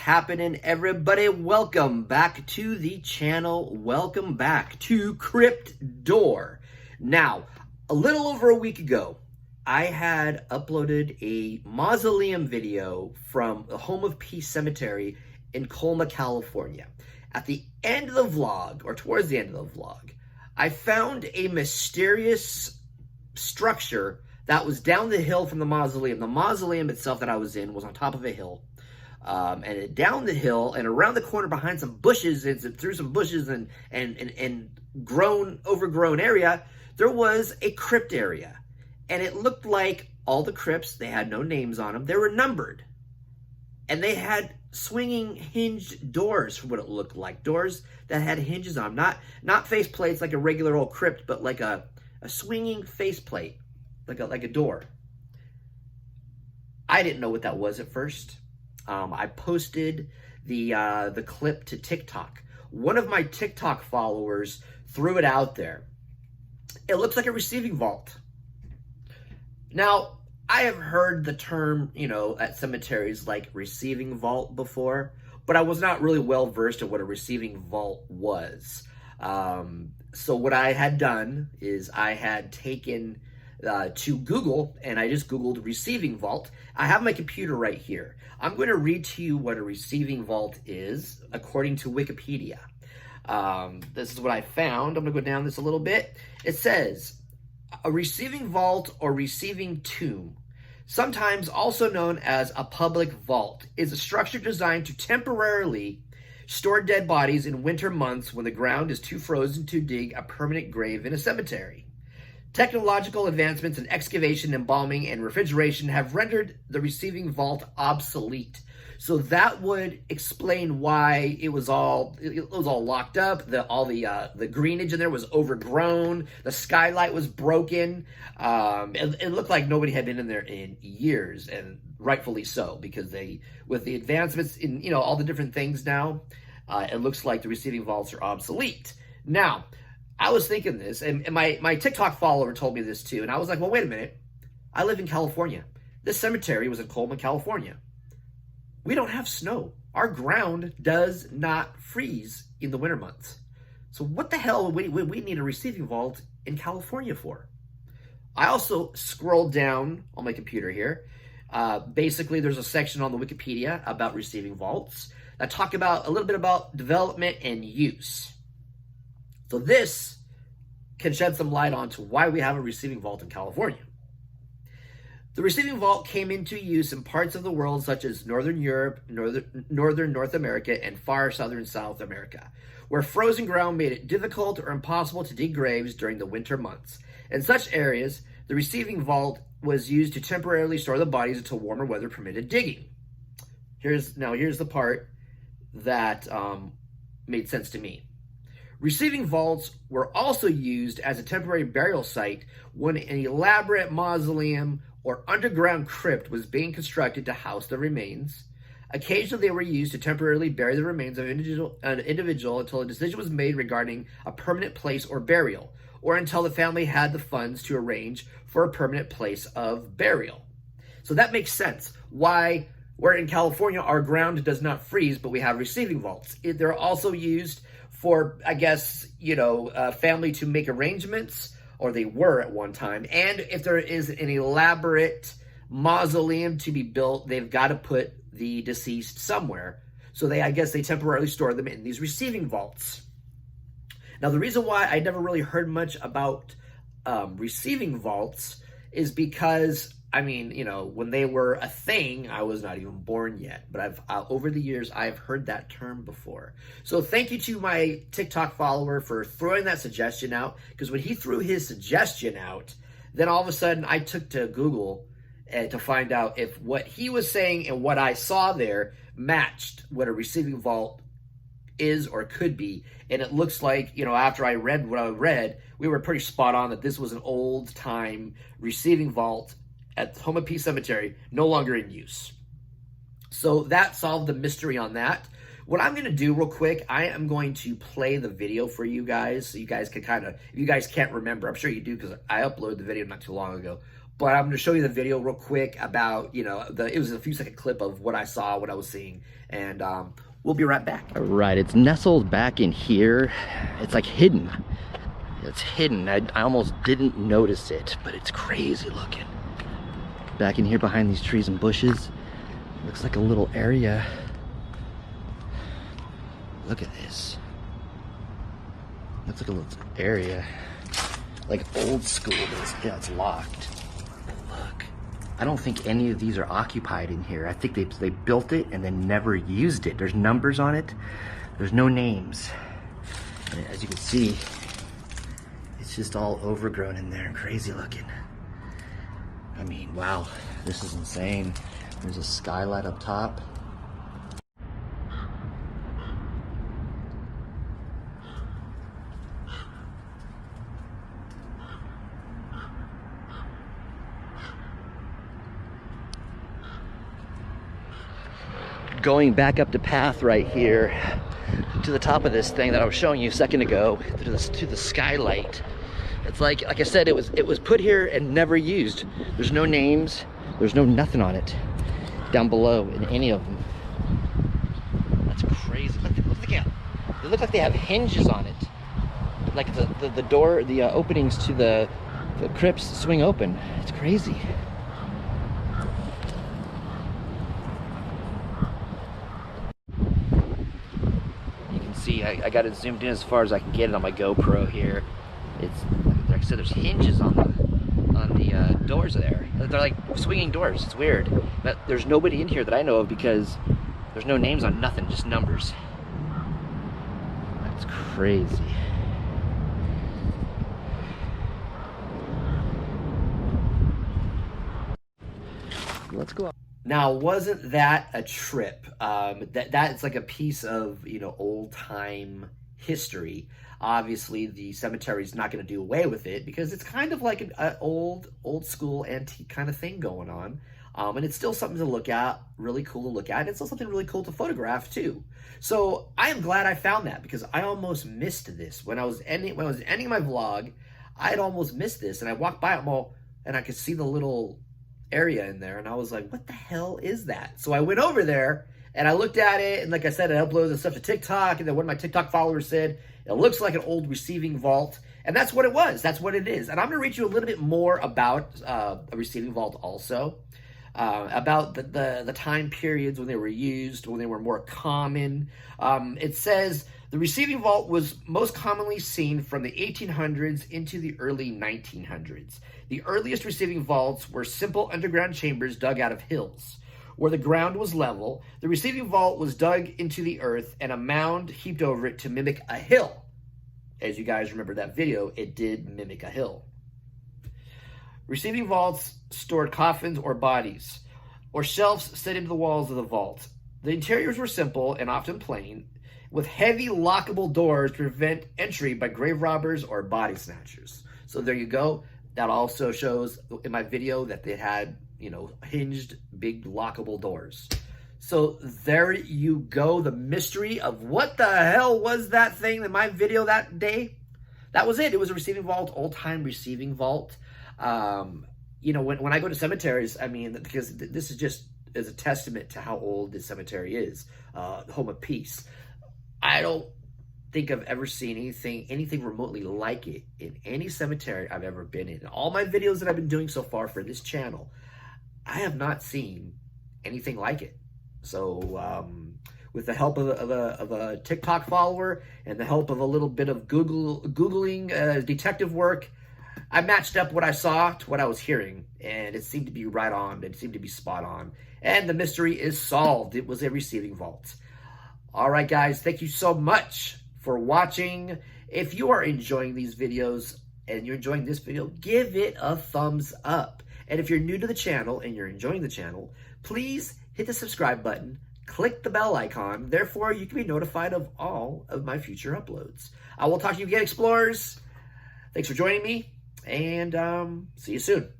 happening, everybody? Welcome back to the channel. Welcome back to Crypt Door. Now, a little over a week ago, I had uploaded a mausoleum video from the Home of Peace Cemetery in Colma, California. At the end of the vlog, or towards the end of the vlog, I found a mysterious structure that was down the hill from the mausoleum. The mausoleum itself that I was in was on top of a hill. And down the hill and around the corner behind some bushes, and through some bushes and overgrown area, there was a crypt area. And it looked like all the crypts, they had no names on them. They were numbered. And they had swinging hinged doors, for what it looked like. Doors that had hinges on them. Not face plates like a regular old crypt, but like a swinging faceplate, like a door. I didn't know what that was at first. I posted the clip to TikTok. One of my TikTok followers threw it out there. It looks like a receiving vault. Now, I have heard the term, at cemeteries like receiving vault before, but I was not really well versed at what a receiving vault was. So what I had done is I had taken to Google, and I just Googled receiving vault. I have my computer right here. I'm going to read to you what a receiving vault is according to Wikipedia. This is what I found. I'm going to go down this a little bit. It says, a receiving vault or receiving tomb, sometimes also known as a public vault, is a structure designed to temporarily store dead bodies in winter months when the ground is too frozen to dig a permanent grave in a cemetery. Technological advancements in excavation, embalming, and refrigeration have rendered the receiving vault obsolete. So that would explain why it was all locked up. All the greenage in there was overgrown. The skylight was broken. It looked like nobody had been in there in years, and rightfully so, because with the advancements in all the different things now, it looks like the receiving vaults are obsolete. Now, I was thinking this, and my TikTok follower told me this too, and I was like, well, wait a minute. I live in California. This cemetery was in Colma, California. We don't have snow. Our ground does not freeze in the winter months. So what the hell would we need a receiving vault in California for? I also scrolled down on my computer here. Basically, there's a section on the Wikipedia about receiving vaults that talk about a little bit about development and use. So this can shed some light on to why we have a receiving vault in California. The receiving vault came into use in parts of the world such as Northern Europe, Northern North America, and far Southern South America, where frozen ground made it difficult or impossible to dig graves during the winter months. In such areas, the receiving vault was used to temporarily store the bodies until warmer weather permitted digging. Here's the part that made sense to me. Receiving vaults were also used as a temporary burial site when an elaborate mausoleum or underground crypt was being constructed to house the remains. Occasionally, they were used to temporarily bury the remains of an individual until a decision was made regarding a permanent place or burial, or until the family had the funds to arrange for a permanent place of burial. So that makes sense. Why, where in California, our ground does not freeze, but we have receiving vaults. They're also used for, I guess, family to make arrangements, or they were at one time. And if there is an elaborate mausoleum to be built, they've got to put the deceased somewhere. So I guess they temporarily store them in these receiving vaults. Now, the reason why I never really heard much about receiving vaults is because, when they were a thing, I was not even born yet. But over the years, I've heard that term before. So thank you to my TikTok follower for throwing that suggestion out. Because when he threw his suggestion out, then all of a sudden I took to Google to find out if what he was saying and what I saw there matched what a receiving vault is or could be. And it looks like, after I read what I read, we were pretty spot on that this was an old time receiving vault at the Home of Peace Cemetery, no longer in use. So that solved the mystery on that. What I'm going to do real quick, I am going to play the video for you guys so you guys can if you guys can't remember, I'm sure you do because I uploaded the video not too long ago, but I'm going to show you the video real quick about, you know, it was a few second clip of what I saw, what I was seeing, and we'll be right back. All right, it's nestled back in here. It's like hidden. It's hidden. I almost didn't notice it, but it's crazy looking. Back in here behind these trees and bushes, looks like a little area. Look at this. Looks like a little area. Like old school, but yeah, it's locked. Look, I don't think any of these are occupied in here. I think they built it and then never used it. There's numbers on it. There's no names. And as you can see, it's just all overgrown in there and crazy looking. I mean, wow, this is insane. There's a skylight up top. Going back up the path right here to the top of this thing that I was showing you a second ago, to the skylight. It's like I said, it was put here and never used. There's no names, there's no nothing on it down below in any of them. That's crazy. Look at, they look like they have hinges on it. Like the door, the openings to the crypts swing open. It's crazy. See, I got it zoomed in as far as I can get it on my GoPro here. It's like I said, there's hinges on the doors there. They're like swinging doors. It's weird, but there's nobody in here that I know of because there's no names on nothing, just numbers. That's crazy. Let's go up. Now, wasn't that a trip? That's like a piece of, you know, old time history. Obviously, the cemetery is not going to do away with it because it's kind of like an old school antique kind of thing going on. And it's still something to look at, really cool to look at. And it's still something really cool to photograph too. So I am glad I found that because I almost missed this when I was ending my vlog. I had almost missed this, and I walked by it all, and I could see the little area in there, and I was like, what the hell is that? So I went over there and I looked at it, and like I said, I uploaded the stuff to TikTok, and then one of my TikTok followers said it looks like an old receiving vault, and that's what it was. That's what it is. And I'm going to read you a little bit more about a receiving vault also, about the time periods when they were used, when they were more common. It says the receiving vault was most commonly seen from the 1800s into the early 1900s. The earliest receiving vaults were simple underground chambers dug out of hills. Where the ground was level, the receiving vault was dug into the earth and a mound heaped over it to mimic a hill. As you guys remember that video, it did mimic a hill. Receiving vaults stored coffins or bodies, or shelves set into the walls of the vault. The interiors were simple and often plain, with heavy lockable doors to prevent entry by grave robbers or body snatchers. So there you go. That also shows in my video that they had, you know, hinged big lockable doors. So there you go. The mystery of what the hell was that thing in my video that day. That was it. It was a receiving vault, old time receiving vault. You know, when I go to cemeteries, I mean, because this is just as a testament to how old this cemetery is, the home of peace. I don't think I've ever seen anything remotely like it in any cemetery I've ever been in. All my videos that I've been doing so far for this channel, I have not seen anything like it. So with the help of a TikTok follower and the help of a little bit of Googling detective work, I matched up what I saw to what I was hearing, and it seemed to be right on. It seemed to be spot on. And the mystery is solved. It was a receiving vault. All right, guys, thank you so much for watching. If you are enjoying these videos and you're enjoying this video, give it a thumbs up. And if you're new to the channel and you're enjoying the channel, please hit the subscribe button, click the bell icon. Therefore, you can be notified of all of my future uploads. I will talk to you again, explorers. Thanks for joining me, and see you soon.